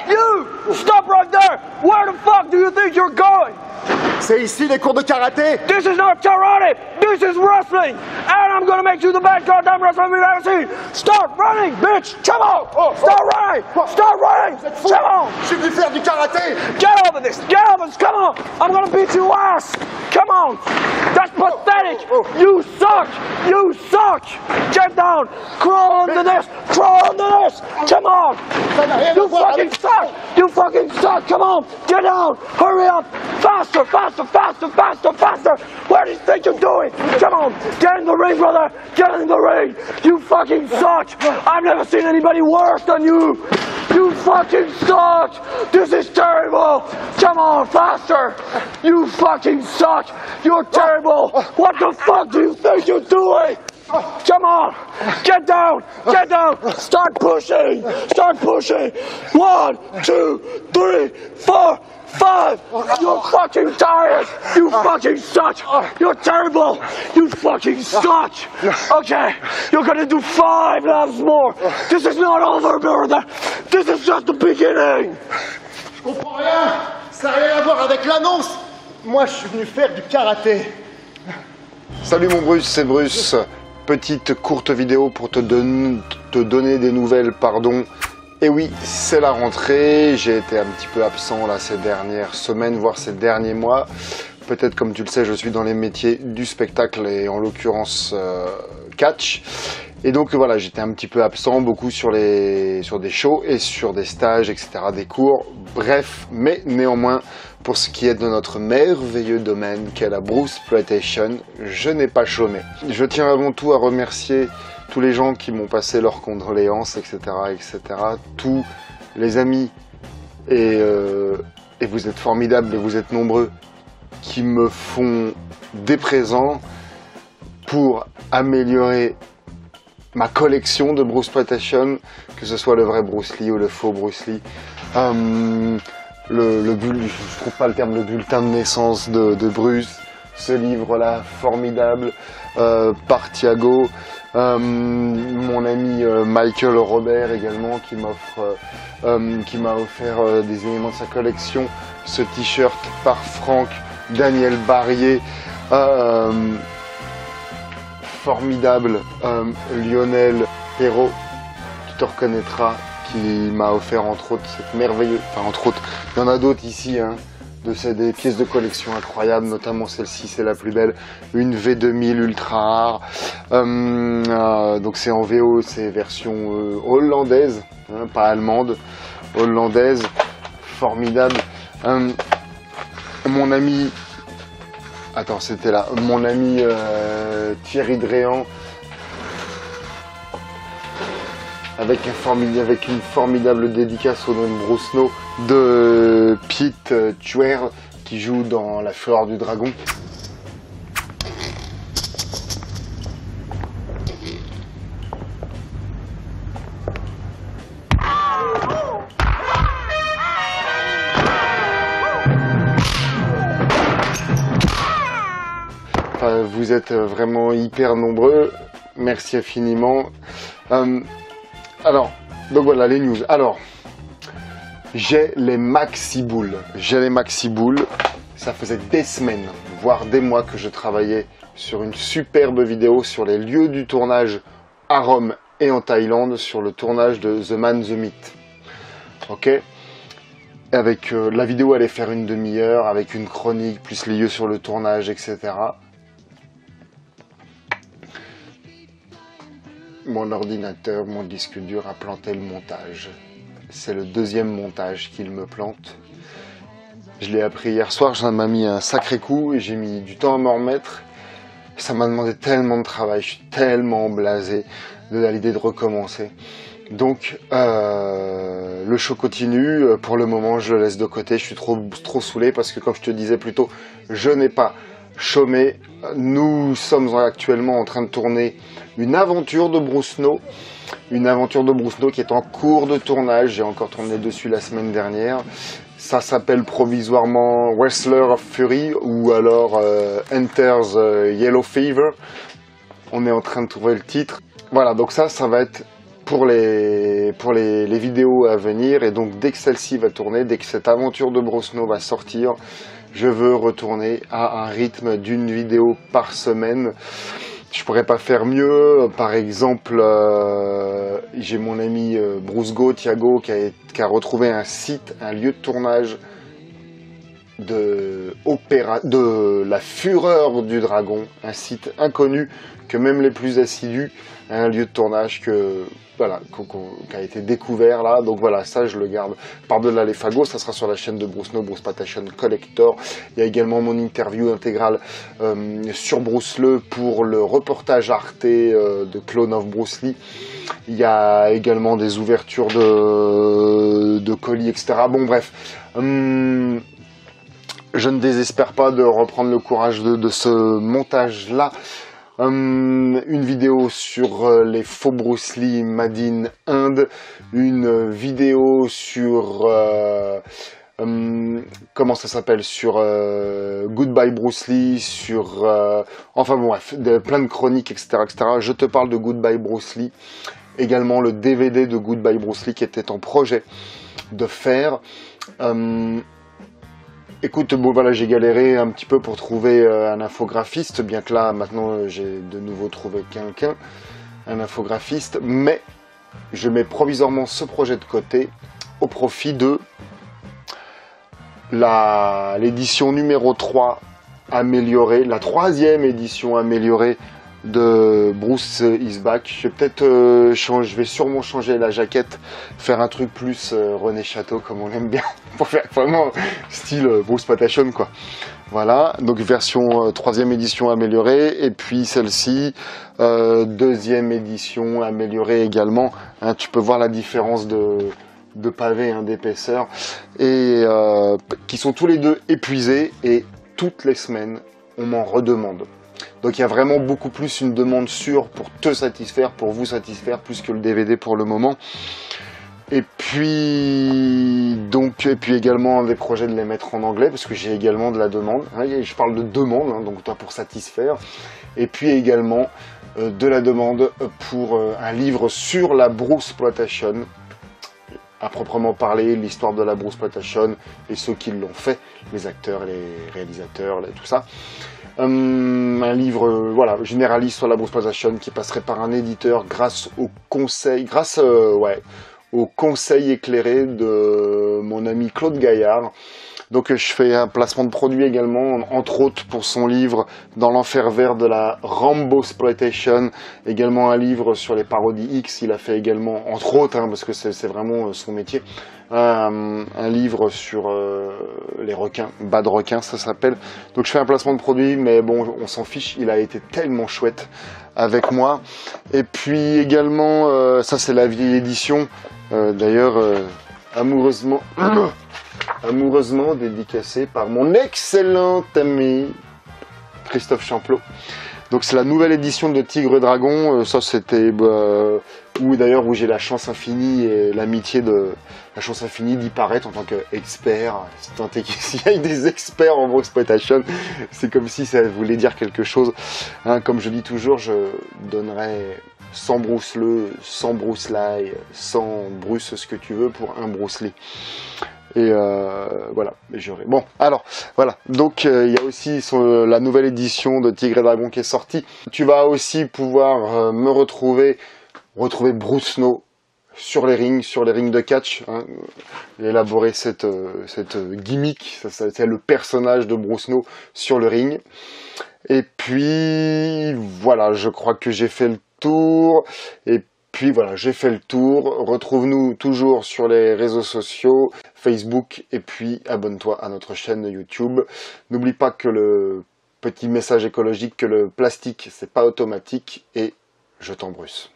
You! Stop right there! Where the fuck do you think you're going? C'est ici les cours de karaté. This is not karate! This is wrestling! And I'm gonna make you the best goddamn wrestler we've ever seen! Start running, bitch! Come on! Start running! Start running! Come on! Je suis venu faire du karaté. Get over this! Get over this! Come on! I'm gonna beat your ass! Come on! That's pathetic! You suck! You suck! Get down! Crawl under this! Crawl under this! Come on! Ça n'a rien à You voir fucking avec... suck! You fucking suck! Come on! Get down! Hurry up! Faster! Faster! Faster! Faster! Faster! Where do you think you're doing? Come on! Get in the ring, brother! Get in the ring! You fucking suck! I've never seen anybody worse than you! You fucking suck! This is terrible! Come on, faster! You fucking suck! You're terrible! What the fuck do you think you're doing? Come on! Get down! Get down! Start pushing! Start pushing! 1, 2, 3, 4, 5! You're fucking tired! You fucking suck! You're terrible! You fucking suck! Okay, you're gonna do 5 laps more! This is not over, brother! This is just the beginning! Je comprends rien. Ça n'a rien à voir avec l'annonce. Moi, je suis venu faire du karaté. Salut mon Bruce, c'est Bruce. Petite courte vidéo pour te donner des nouvelles, pardon. Et oui, c'est la rentrée, j'ai été un petit peu absent là ces dernières semaines, voire ces derniers mois. Peut-être comme tu le sais, je suis dans les métiers du spectacle et en l'occurrence catch. Et donc voilà, j'étais un petit peu absent, beaucoup sur des shows et sur des stages, etc., des cours. Bref, mais néanmoins, pour ce qui est de notre merveilleux domaine qu'est la Bruceploitation, je n'ai pas chômé. Je tiens avant tout à remercier tous les gens qui m'ont passé leurs condoléances, etc., etc., tous les amis, et vous êtes formidables et vous êtes nombreux, qui me font des présents pour améliorer ma collection de Bruceploitation, que ce soit le vrai Bruce Lee ou le faux Bruce Lee. Je trouve pas le terme, le bulletin de naissance de Bruce, ce livre-là formidable, par Thiago, mon ami Michael Robert également qui m'a offert des éléments de sa collection, ce t-shirt par Franck, Daniel Barrier, formidable, Lionel Perrault, tu te reconnaîtras, qui m'a offert entre autres cette merveilleuse, enfin entre autres, il y en a d'autres ici, hein, des pièces de collection incroyables, notamment celle-ci, c'est la plus belle, une V2000 ultra rare, donc c'est en VO, c'est version hollandaise, hein, pas allemande, hollandaise, formidable. Mon ami, attends, c'était là, mon ami Thierry Dréan, avec une formidable dédicace au nom de Bruce No, de Pete Tuer, qui joue dans La Fureur du Dragon. Enfin, vous êtes vraiment hyper nombreux, merci infiniment. Alors, donc voilà les news. Alors, j'ai les maxi boules. Ça faisait des semaines, voire des mois que je travaillais sur une superbe vidéo sur les lieux du tournage à Rome et en Thaïlande, sur le tournage de The Man, The Myth. Ok ? Avec la vidéo allait faire une demi-heure, avec une chronique, plus les lieux sur le tournage, etc. Mon ordinateur, mon disque dur a planté le montage. C'est le deuxième montage qu'il me plante. Je l'ai appris hier soir, ça m'a mis un sacré coup et j'ai mis du temps à m'en remettre. Ça m'a demandé tellement de travail, je suis tellement blasé de l'idée de recommencer. Donc le show continue, pour le moment je le laisse de côté, je suis trop saoulé parce que comme je te disais plus tôt, je n'ai pas chômé. Nous sommes actuellement en train de tourner une aventure de Bruce No, qui est en cours de tournage. J'ai encore tourné dessus la semaine dernière. Ça s'appelle provisoirement Wrestler of Fury ou alors Enters Yellow Fever. On est en train de trouver le titre. Voilà, donc ça va être pour les vidéos à venir. Et donc dès que celle-ci va tourner, dès que cette aventure de Brosno va sortir, je veux retourner à un rythme d'une vidéo par semaine. Je pourrais pas faire mieux. Par exemple, j'ai mon ami Bruce Thiago qui a retrouvé un site, un lieu de tournage de La Fureur du Dragon, un site inconnu que même les plus assidus, un lieu de tournage qui a été découvert là. Donc voilà, ça je le garde par-delà les fagots. Ça sera sur la chaîne de Brosno, Bruceploitation Collector. Il y a également mon interview intégrale sur Bruce Lee pour le reportage Arte de Clone of Bruce Lee. Il y a également des ouvertures de colis, etc. Bon bref, je ne désespère pas de reprendre le courage de ce montage-là. Une vidéo sur les faux Bruce Lee Made in Inde, une vidéo sur comment ça s'appelle, sur Goodbye Bruce Lee, sur enfin bon bref, plein de chroniques, etc., etc. Je te parle de Goodbye Bruce Lee, également le DVD de Goodbye Bruce Lee qui était en projet de faire. Écoute, bon voilà, j'ai galéré un petit peu pour trouver un infographiste, bien que là, maintenant, j'ai de nouveau trouvé quelqu'un, un infographiste, mais je mets provisoirement ce projet de côté au profit de l'édition numéro 3 améliorée, la 3e édition améliorée de Bruce Is Back. Je vais peut-être je vais sûrement changer la jaquette, faire un truc plus René Château comme on aime bien, pour faire vraiment style Bruceploitation quoi. Voilà, donc version 3e édition améliorée, et puis celle-ci 2e édition améliorée également, hein, tu peux voir la différence de pavés, hein, d'épaisseur, et qui sont tous les deux épuisés, et toutes les semaines on m'en redemande. Donc il y a vraiment beaucoup plus une demande sûre pour te satisfaire, pour vous satisfaire, plus que le DVD pour le moment. Et puis également des projets de les mettre en anglais, parce que j'ai également de la demande. Hein, je parle de demande, hein, donc toi pour satisfaire. Et puis également de la demande pour un livre sur la Bruceploitation, à proprement parler, l'histoire de la Bruceploitation et ceux qui l'ont fait, les acteurs, les réalisateurs, tout ça. Un livre voilà, généraliste sur la Bruceploitation qui passerait par un éditeur grâce au conseil éclairé de mon ami Claude Gaillard. Donc je fais un placement de produit également, entre autres pour son livre Dans l'enfer vert de la Rambosploitation, également un livre sur les parodies X. Il a fait également, entre autres, hein, parce que c'est vraiment son métier, un livre sur les requins, Bad requins ça s'appelle. Donc je fais un placement de produit, mais bon, on s'en fiche, il a été tellement chouette avec moi. Et puis également, ça c'est la vieille édition, d'ailleurs amoureusement dédicacé par mon excellent ami Christophe Champlot. Donc c'est la nouvelle édition de Tigre et Dragon. Ça c'était où j'ai la chance infinie et l'amitié la chance infinie d'y paraître en tant qu'expert. C'est tant qu'il y a des experts en Bruceploitation, c'est comme si ça voulait dire quelque chose. Hein, comme je dis toujours, je donnerais 100 Bruce Lee, 100 Bruce Lee, 100 Bruce ce que tu veux pour un Bruce Lee. Et voilà, j'aurais. Bon, alors voilà. Donc il y a aussi la nouvelle édition de Tigre et Dragon qui est sortie. Tu vas aussi pouvoir me retrouver Brosno sur les rings de catch. Hein, élaborer cette gimmick, c'est le personnage de Brosno sur le ring. Et puis voilà, je crois que j'ai fait le tour. Et puis voilà, j'ai fait le tour. Retrouve-nous toujours sur les réseaux sociaux, Facebook, et puis abonne-toi à notre chaîne YouTube. N'oublie pas que le petit message écologique, que le plastique, c'est pas automatique, et je t'embrusse.